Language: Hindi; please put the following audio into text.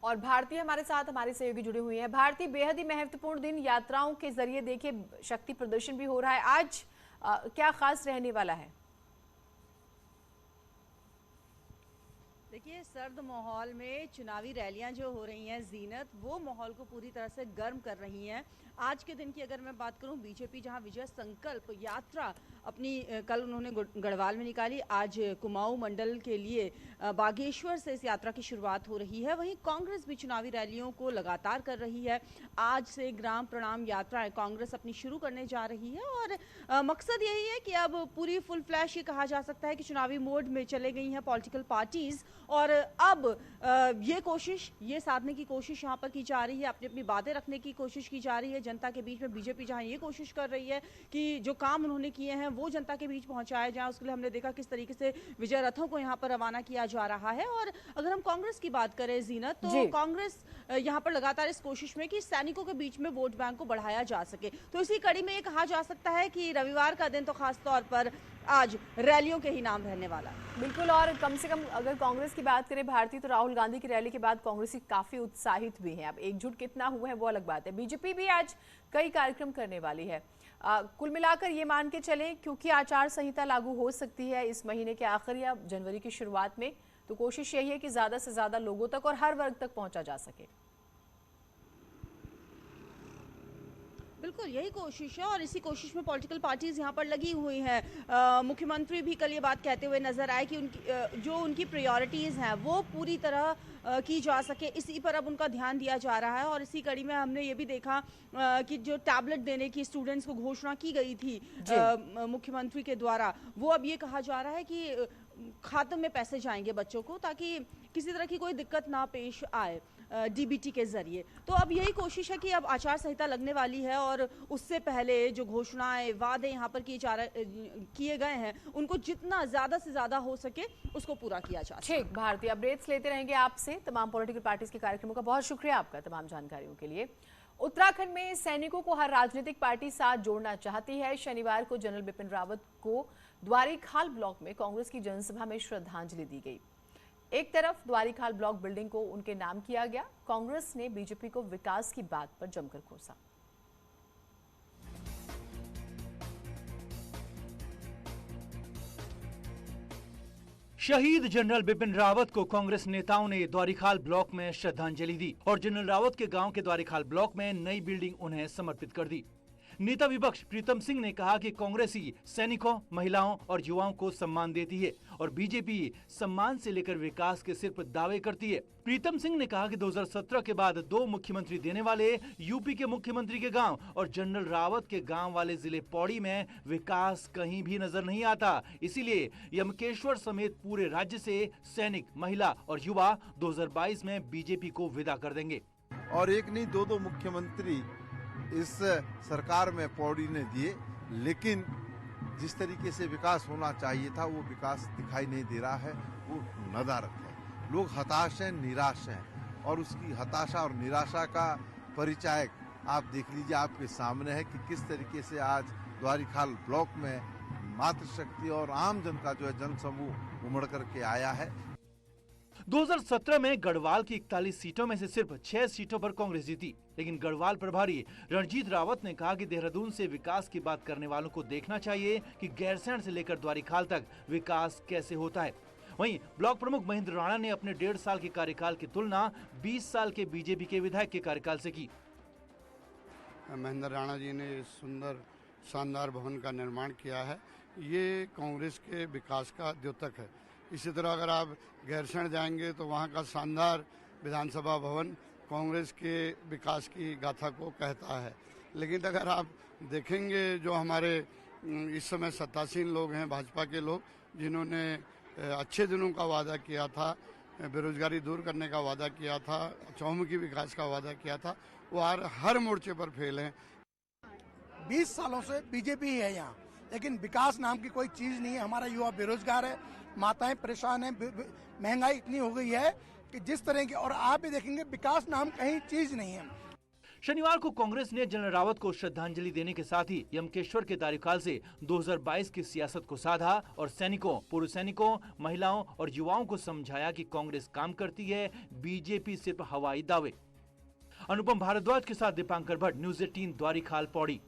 और भारती हमारे साथ हमारी सहयोगी जुड़ी हुई है। भारती, बेहद ही महत्वपूर्ण दिन, यात्राओं के जरिए देखिए शक्ति प्रदर्शन भी हो रहा है आज, क्या खास रहने वाला है? देखिए, सर्द माहौल में चुनावी रैलियां जो हो रही हैं जीनत, वो माहौल को पूरी तरह से गर्म कर रही हैं। आज के दिन की अगर मैं बात करूं, बीजेपी जहां विजय संकल्प यात्रा अपनी कल उन्होंने गढ़वाल में निकाली, आज कुमाऊं मंडल के लिए बागेश्वर से इस यात्रा की शुरुआत हो रही है। वहीं कांग्रेस भी चुनावी रैलियों को लगातार कर रही है। आज से ग्राम प्रणाम यात्रा कांग्रेस अपनी शुरू करने जा रही है और मकसद यही है कि अब पूरी फुल फ्लैश ये कहा जा सकता है कि चुनावी मोड में चले गई हैं पॉलिटिकल पार्टीज और अब ये साधने की कोशिश यहाँ पर की जा रही है, अपनी अपनी बातें रखने की कोशिश की जा रही है जनता के बीच में। बीजेपी जहाँ ये कोशिश कर रही है कि जो काम उन्होंने किए हैं वो जनता के बीच पहुंचाए जाए, उसके लिए हमने देखा किस तरीके से विजय रथों को यहाँ पर रवाना किया जा रहा है। और अगर हम कांग्रेस की बात करें जीनत, तो कांग्रेस यहाँ पर लगातार इस कोशिश में कि सैनिकों के बीच में वोट बैंक को बढ़ाया जा सके। तो इसी कड़ी में ये कहा जा सकता है कि रविवार का दिन तो खास तौर पर आज रैलियों के ही नाम रहने वाला। बिल्कुल, और कम से कम अगर कांग्रेस की बात करें भारतीय, तो राहुल गांधी की रैली के बाद कांग्रेसी काफी उत्साहित भी हैं। अब एकजुट कितना हुआ है वो अलग बात है। बीजेपी भी आज कई कार्यक्रम करने वाली है। कुल मिलाकर ये मान के चले, क्योंकि आचार संहिता लागू हो सकती है इस महीने के आखिर या जनवरी की शुरुआत में, तो कोशिश यही है कि ज्यादा से ज्यादा लोगों तक और हर वर्ग तक पहुंचा जा सके। बिल्कुल यही कोशिश है और इसी कोशिश में पॉलिटिकल पार्टीज यहाँ पर लगी हुई हैं। मुख्यमंत्री भी कल ये बात कहते हुए नजर आए कि जो उनकी प्रायोरिटीज़ हैं वो पूरी तरह की जा सके, इसी पर अब उनका ध्यान दिया जा रहा है। और इसी कड़ी में हमने ये भी देखा कि जो टैबलेट देने की स्टूडेंट्स को घोषणा की गई थी मुख्यमंत्री के द्वारा, वो अब ये कहा जा रहा है कि खाते में पैसे जाएंगे बच्चों को, ताकि किसी तरह की कोई दिक्कत ना पेश आए डीबीटी के जरिए। तो अब यही कोशिश है कि अब आचार संहिता लगने वाली है और उससे पहले जो घोषणाएं वादे यहाँ पर किए गए हैं उनको जितना ज्यादा से ज्यादा हो सके उसको पूरा किया जाए। ठीक भारतीय, अपडेट्स लेते रहेंगे आपसे तमाम पॉलिटिकल पार्टीज के कार्यक्रमों का। बहुत शुक्रिया आपका तमाम जानकारियों के लिए। उत्तराखंड में सैनिकों को हर राजनीतिक पार्टी साथ जोड़ना चाहती है। शनिवार को जनरल बिपिन रावत को द्वारीखाल ब्लॉक में कांग्रेस की जनसभा में श्रद्धांजलि दी गई। एक तरफ द्वारीखाल ब्लॉक बिल्डिंग को उनके नाम किया गया, कांग्रेस ने बीजेपी को विकास की बात पर जमकर कोसा। शहीद जनरल बिपिन रावत को कांग्रेस नेताओं ने द्वारीखाल ब्लॉक में श्रद्धांजलि दी और जनरल रावत के गांव के द्वारीखाल ब्लॉक में नई बिल्डिंग उन्हें समर्पित कर दी। नेता विपक्ष प्रीतम सिंह ने कहा कि कांग्रेसी सैनिकों, महिलाओं और युवाओं को सम्मान देती है और बीजेपी सम्मान से लेकर विकास के सिर पर दावे करती है। प्रीतम सिंह ने कहा कि 2017 के बाद 2 मुख्यमंत्री देने वाले यूपी के मुख्यमंत्री के गांव और जनरल रावत के गांव वाले जिले पौड़ी में विकास कहीं भी नजर नहीं आता। इसीलिए यमकेश्वर समेत पूरे राज्य से सैनिक, महिला और युवा 2022 में बीजेपी को विदा कर देंगे। और एक नहीं, 2 मुख्यमंत्री इस सरकार में पौड़ी ने दिए, लेकिन जिस तरीके से विकास होना चाहिए था वो विकास दिखाई नहीं दे रहा है, वो नदारद है। लोग हताश हैं, निराश हैं और उसकी हताशा और निराशा का परिचायक आप देख लीजिए, आपके सामने है कि किस तरीके से आज द्वारीखाल ब्लॉक में मातृशक्ति और आम जनता जो है जनसमूह उमड़ करके आया है। 2017 में गढ़वाल की 41 सीटों में से सिर्फ 6 सीटों पर कांग्रेस जीती, लेकिन गढ़वाल प्रभारी रणजीत रावत ने कहा कि देहरादून से विकास की बात करने वालों को देखना चाहिए कि गैरसैंण से लेकर द्वारीखाल तक विकास कैसे होता है। वहीं ब्लॉक प्रमुख महेंद्र राणा ने अपने 1.5 साल के कार्यकाल की तुलना 20 साल के बीजेपी के विधायक के कार्यकाल से की। महेंद्र राणा जी ने सुंदर शानदार भवन का निर्माण किया है, ये कांग्रेस के विकास का द्योतक है। इसी तरह अगर आप गैरसैंण जाएंगे तो वहाँ का शानदार विधानसभा भवन कांग्रेस के विकास की गाथा को कहता है। लेकिन अगर आप देखेंगे जो हमारे इस समय सत्तासीन लोग हैं, भाजपा के लोग, जिन्होंने अच्छे दिनों का वादा किया था, बेरोजगारी दूर करने का वादा किया था, चौमुखी विकास का वादा किया था, वो हर मोर्चे पर फेल हैं। 20 सालों से बीजेपी है यहाँ, लेकिन विकास नाम की कोई चीज नहीं है। हमारा युवा बेरोजगार है, माताएं परेशान हैं, महंगाई इतनी हो गई है कि जिस तरह की, और आप भी देखेंगे विकास नाम कहीं चीज नहीं है। शनिवार को कांग्रेस ने जनरल रावत को श्रद्धांजलि देने के साथ ही यमकेश्वर के कार्यकाल से 2022 की सियासत को साधा और सैनिकों, पूर्व सैनिकों, महिलाओं और युवाओं को समझाया कि कांग्रेस काम करती है, बीजेपी सिर्फ हवाई दावे। अनुपम भारद्वाज के साथ दीपांकर भट्ट, न्यूज़ 18 द्वारीखाल पौड़ी।